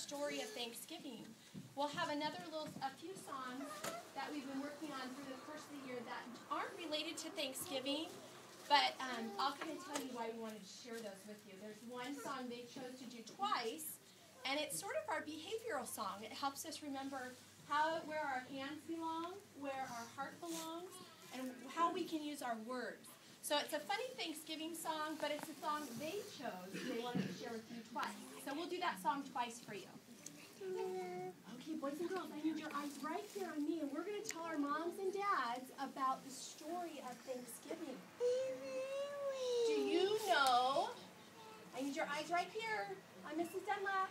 story of Thanksgiving. We'll have a few songs that we've been working on through the course of the year that aren't related to Thanksgiving, but I'll kind of tell you why we wanted to share those with you. There's one song they chose to do twice, and it's sort of our behavioral song. It helps us remember where our hands belong, where our heart belongs, and how we can use our words. So it's a funny Thanksgiving song, but it's a song they chose. They wanted to share with you twice. So we'll do that song twice for you. Okay, boys and girls, I need your eyes right here on me, and we're going to tell our moms and dads about the story of Thanksgiving. Do you know, I need your eyes right here on Mrs. Dunlap.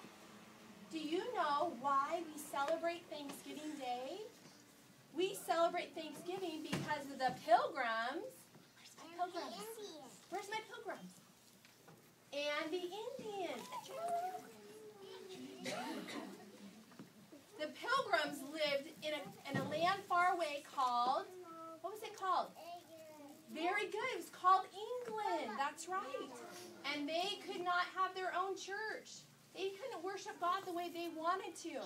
Do you know why we celebrate Thanksgiving Day? We celebrate Thanksgiving because of the Pilgrims. Where's my Pilgrims? And the Indians. The Pilgrims lived in a land far away called, what was it called? Very good. It was called England. That's right. And they could not have their own church. They couldn't worship God the way they wanted to.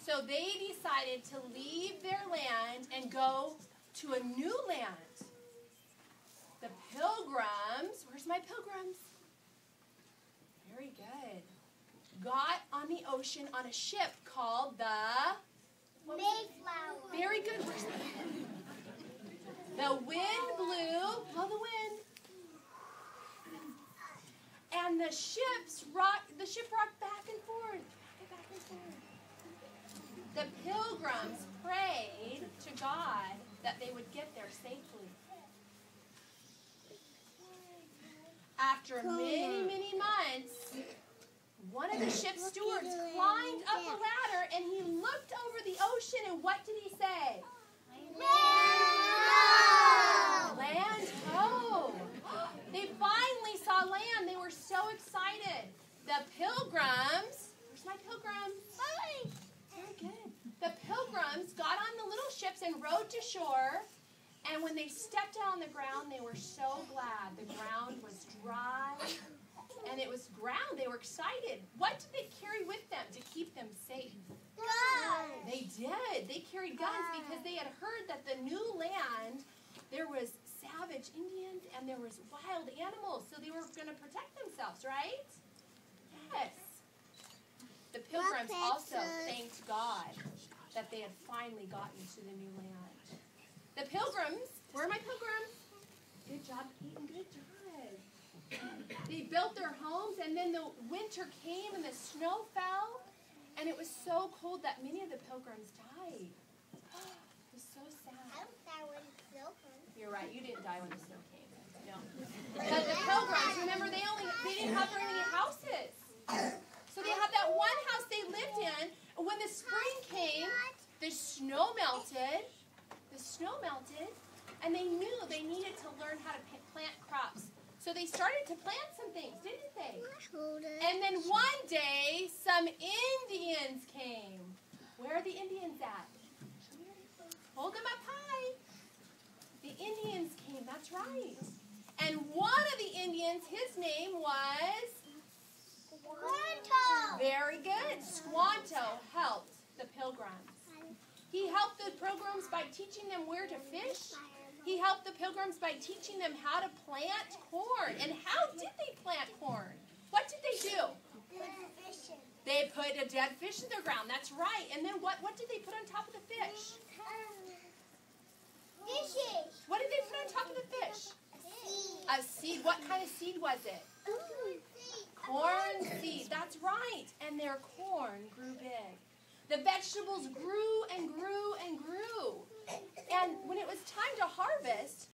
So they decided to leave their land and go to a new land. The Pilgrims, where's my Pilgrims? Very good. Got on the ocean on a ship called the Mayflower. Very good. The wind blew, blow the wind. And the ship rocked back and forth. Back and forth. The Pilgrims prayed to God that they would get there safely. After many, many months, one of the ship's stewards climbed up a ladder and he looked over the ocean, and what did he say? Land ho! They finally saw land. They were so excited. The Pilgrims, where's my Pilgrims? Very good. The Pilgrims got on the little ships and rowed to shore. And when they stepped out on the ground, they were so glad. The ground was dry, and it was ground. They were excited. What did they carry with them to keep them safe? Guns. They did. They carried guns because they had heard that the new land, there was savage Indians and there was wild animals, so they were going to protect themselves, right? Yes. The Pilgrims also thanked God that they had finally gotten to the new land. The Pilgrims, where are my Pilgrims? Good job, Keaton, good job. They built their homes, and then the winter came and the snow fell, and it was so cold that many of the Pilgrims died. It was so sad. I don't die when the snow comes. You're right, you didn't die when the snow came. No. But the Pilgrims, remember, they didn't have very many houses. So they had that one house they lived in, and when the spring came, the snow melted. And they knew they needed to learn how to plant crops. So they started to plant some things, didn't they? And then one day, some Indians came. Where are the Indians at? Hold them up high. The Indians came, that's right. And one of the Indians, his name was? Squanto. Very good. Squanto helped the Pilgrims. He helped the Pilgrims by teaching them where to fish. He helped the Pilgrims by teaching them how to plant corn. And how did they plant corn? What did they do? They put a dead fish in the ground. That's right. And then what did they put on top of the fish? Fishes. What did they put on top of the fish? A seed. What kind of seed was it? Corn seed. That's right. And their corn grew big. The vegetables grew and grew and grew. And when it was time to harvest,